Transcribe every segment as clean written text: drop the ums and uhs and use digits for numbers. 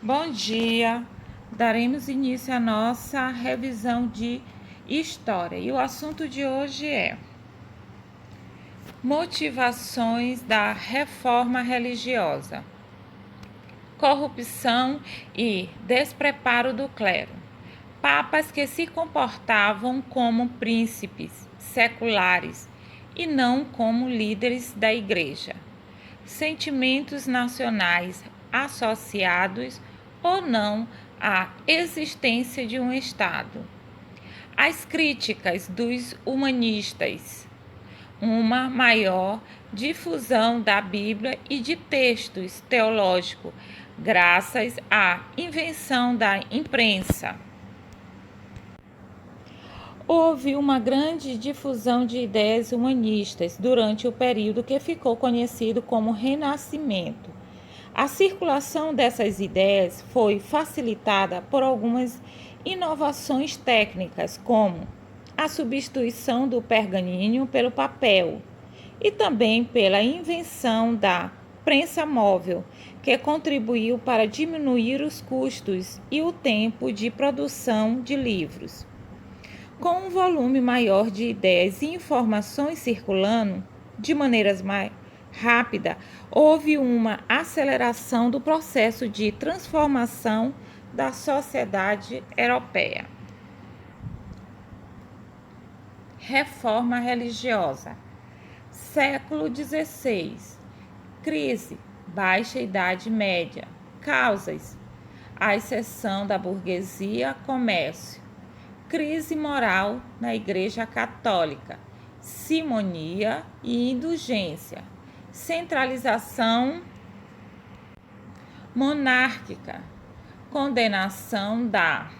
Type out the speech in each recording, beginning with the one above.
Bom dia! Daremos início à nossa revisão de história e o assunto de hoje é motivações da reforma religiosa, corrupção e despreparo do clero, papas que se comportavam como príncipes seculares e não como líderes da igreja, sentimentos nacionais associados ou não à existência de um Estado. As críticas dos humanistas, uma maior difusão da Bíblia e de textos teológicos, graças à invenção da imprensa. Houve uma grande difusão de ideias humanistas durante o período que ficou conhecido como Renascimento. A circulação dessas ideias foi facilitada por algumas inovações técnicas, como a substituição do pergaminho pelo papel e também pela invenção da prensa móvel, que contribuiu para diminuir os custos e o tempo de produção de livros. Com um volume maior de ideias e informações circulando de maneiras mais rápida, houve uma aceleração do processo de transformação da sociedade europeia. Reforma religiosa. Século XVI. Crise. Baixa Idade Média. Causas. A exceção da burguesia, comércio. Crise moral na Igreja Católica. Simonia e indulgência. Centralização monárquica, condenação da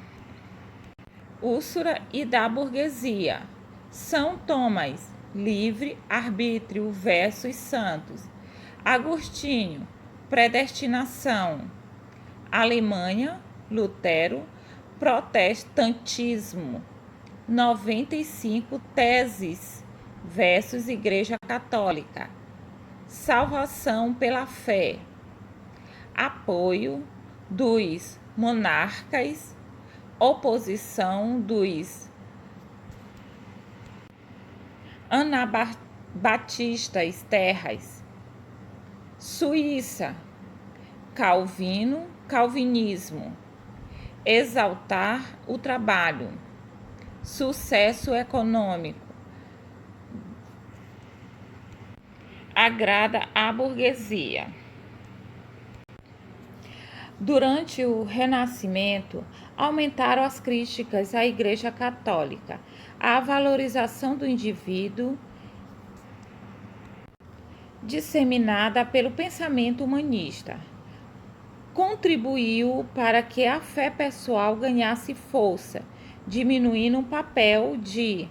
úsura e da burguesia. São Tomás, livre arbítrio versus santos. Agostinho, predestinação. Alemanha, Lutero, protestantismo. 95 teses versus Igreja Católica. Salvação pela fé, apoio dos monarcas, oposição dos anabatistas terras, Suíça, Calvino, calvinismo, exaltar o trabalho, sucesso econômico, agrada à burguesia. Durante o Renascimento, aumentaram as críticas à Igreja Católica, a valorização do indivíduo, disseminada pelo pensamento humanista, contribuiu para que a fé pessoal ganhasse força, diminuindo o papel de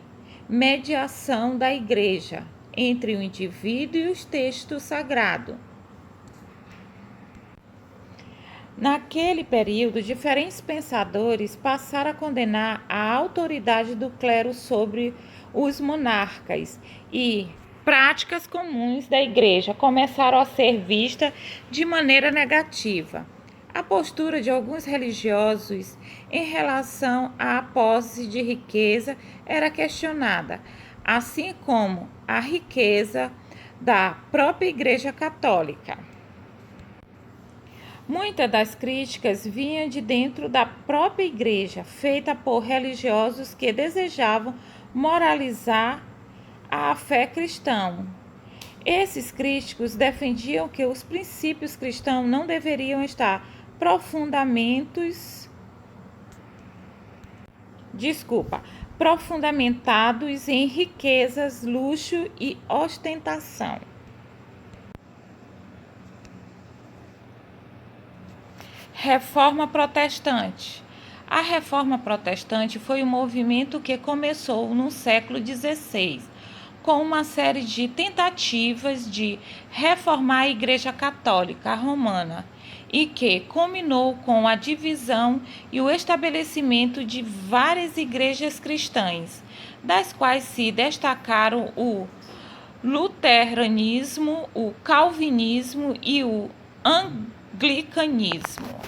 mediação da Igreja entre o indivíduo e os textos sagrados. Naquele período, diferentes pensadores passaram a condenar a autoridade do clero sobre os monarcas e práticas comuns da Igreja começaram a ser vistas de maneira negativa. A postura de alguns religiosos em relação à posse de riqueza era questionada, assim como a riqueza da própria Igreja Católica. Muitas das críticas vinham de dentro da própria Igreja, feita por religiosos que desejavam moralizar a fé cristã. Esses críticos defendiam que os princípios cristãos não deveriam estar profundamentados em riquezas, luxo e ostentação. Reforma Protestante. A Reforma Protestante foi um movimento que começou no século XVI, com uma série de tentativas de reformar a Igreja Católica Romana e que culminou com a divisão e o estabelecimento de várias igrejas cristãs, das quais se destacaram o luteranismo, o calvinismo e o anglicanismo.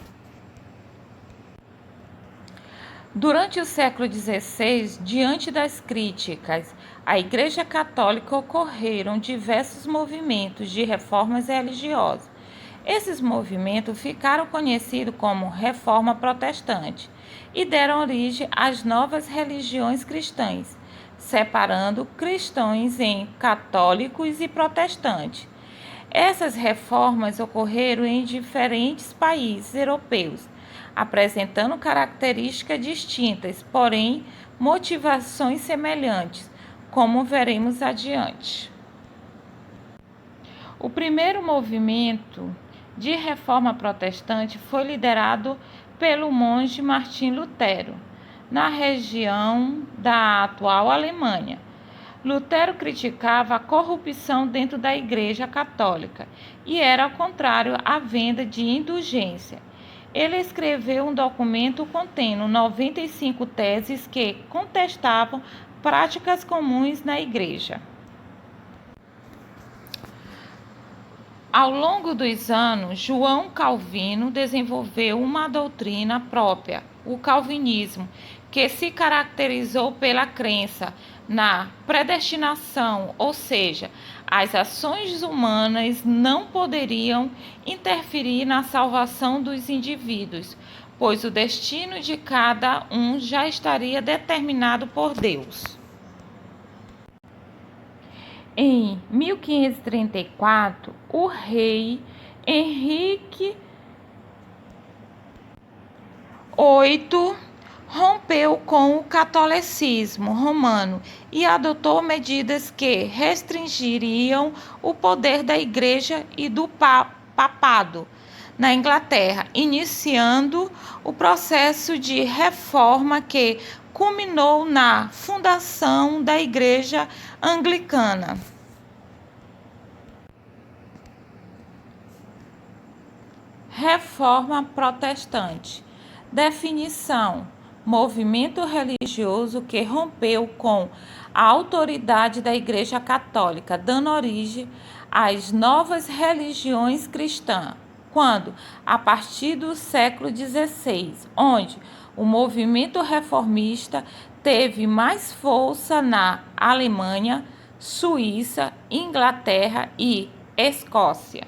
Durante o século XVI, diante das críticas à Igreja Católica, ocorreram diversos movimentos de reformas religiosas. Esses movimentos ficaram conhecidos como Reforma Protestante e deram origem às novas religiões cristãs, separando cristãos em católicos e protestantes. Essas reformas ocorreram em diferentes países europeus, apresentando características distintas, porém motivações semelhantes, como veremos adiante. O primeiro movimento de reforma protestante foi liderado pelo monge Martim Lutero, na região da atual Alemanha. Lutero criticava a corrupção dentro da Igreja Católica e era contrário à venda de indulgência. Ele escreveu um documento contendo 95 teses que contestavam práticas comuns na Igreja. Ao longo dos anos, João Calvino desenvolveu uma doutrina própria, o calvinismo, que se caracterizou pela crença na predestinação, ou seja, as ações humanas não poderiam interferir na salvação dos indivíduos, pois o destino de cada um já estaria determinado por Deus. Em 1534, o rei Henrique VIII rompeu com o catolicismo romano e adotou medidas que restringiriam o poder da Igreja e do papado na Inglaterra, iniciando o processo de reforma que culminou na fundação da Igreja Anglicana. Reforma Protestante. Definição: movimento religioso que rompeu com a autoridade da Igreja Católica, dando origem às novas religiões cristãs, quando, a partir do século XVI, onde o movimento reformista teve mais força na Alemanha, Suíça, Inglaterra e Escócia.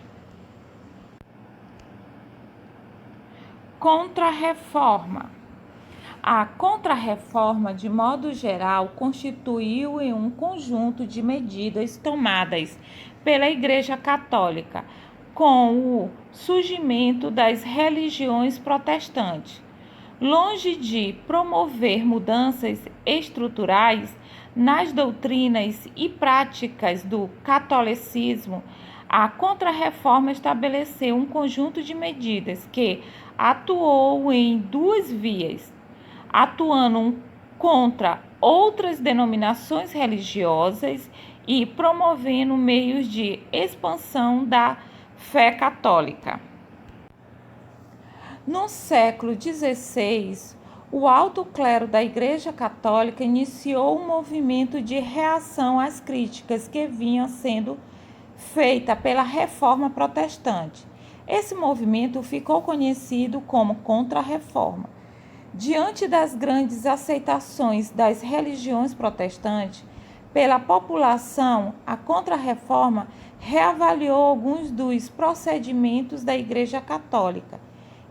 Contra-reforma. A contra-reforma, de modo geral, constituiu um conjunto de medidas tomadas pela Igreja Católica com o surgimento das religiões protestantes. Longe de promover mudanças estruturais nas doutrinas e práticas do catolicismo, a Contra-Reforma estabeleceu um conjunto de medidas que atuou em duas vias, atuando contra outras denominações religiosas e promovendo meios de expansão da fé católica. No século XVI, o alto clero da Igreja Católica iniciou um movimento de reação às críticas que vinham sendo feitas pela Reforma Protestante. Esse movimento ficou conhecido como Contra-Reforma. Diante das grandes aceitações das religiões protestantes pela população, a Contra-Reforma reavaliou alguns dos procedimentos da Igreja Católica,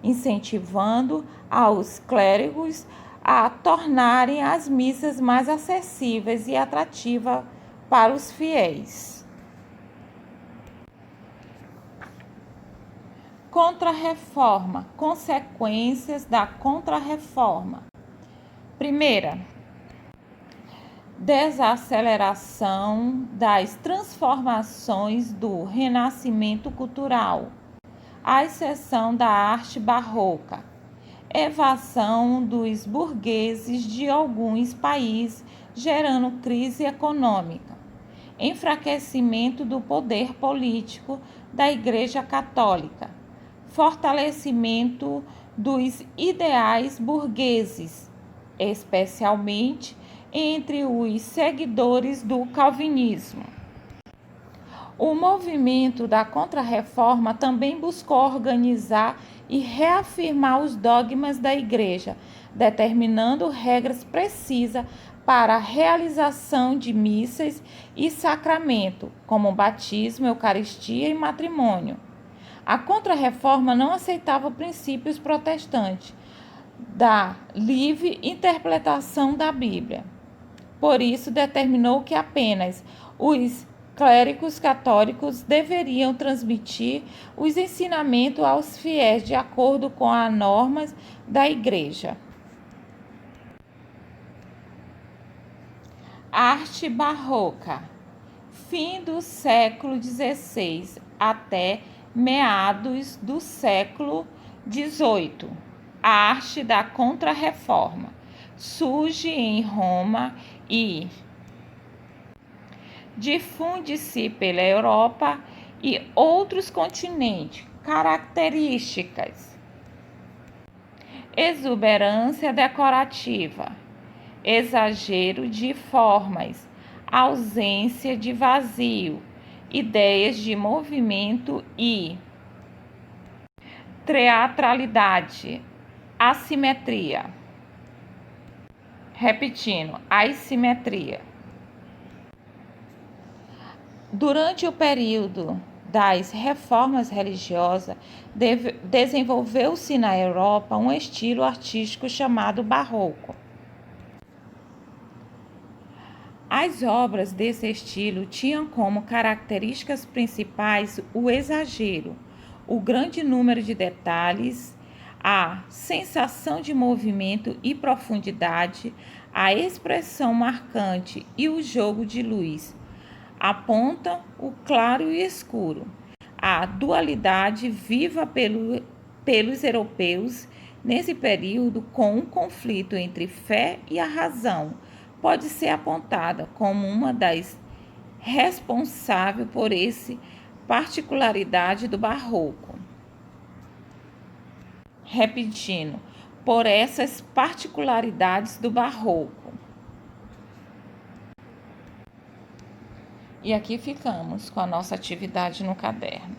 incentivando aos clérigos a tornarem as missas mais acessíveis e atrativas para os fiéis. Contra-reforma. Consequências da contra-reforma. Primeira, desaceleração das transformações do renascimento cultural, à exceção da arte barroca, evasão dos burgueses de alguns países, gerando crise econômica, enfraquecimento do poder político da Igreja Católica, fortalecimento dos ideais burgueses, especialmente entre os seguidores do calvinismo. O movimento da Contra-Reforma também buscou organizar e reafirmar os dogmas da Igreja, determinando regras precisas para a realização de missas e sacramento, como batismo, eucaristia e matrimônio. A Contra-Reforma não aceitava princípios protestantes da livre interpretação da Bíblia. Por isso, determinou que apenas os clérigos católicos deveriam transmitir os ensinamentos aos fiéis de acordo com as normas da Igreja. Arte barroca. Fim do século XVI até meados do século XVIII. A arte da Contra-Reforma surge em Roma e difunde-se pela Europa e outros continentes. Características: exuberância decorativa, exagero de formas, ausência de vazio, ideias de movimento e teatralidade, assimetria. Repetindo, assimetria. Durante o período das reformas religiosas, desenvolveu-se na Europa um estilo artístico chamado barroco. As obras desse estilo tinham como características principais o exagero, o grande número de detalhes, a sensação de movimento e profundidade, a expressão marcante e o jogo de luz. Apontam o claro e escuro. A dualidade viva pelos europeus nesse período, com um conflito entre fé e a razão, pode ser apontada como uma das responsáveis por essa particularidade do barroco. Repetindo, por essas particularidades do barroco. E aqui ficamos com a nossa atividade no caderno.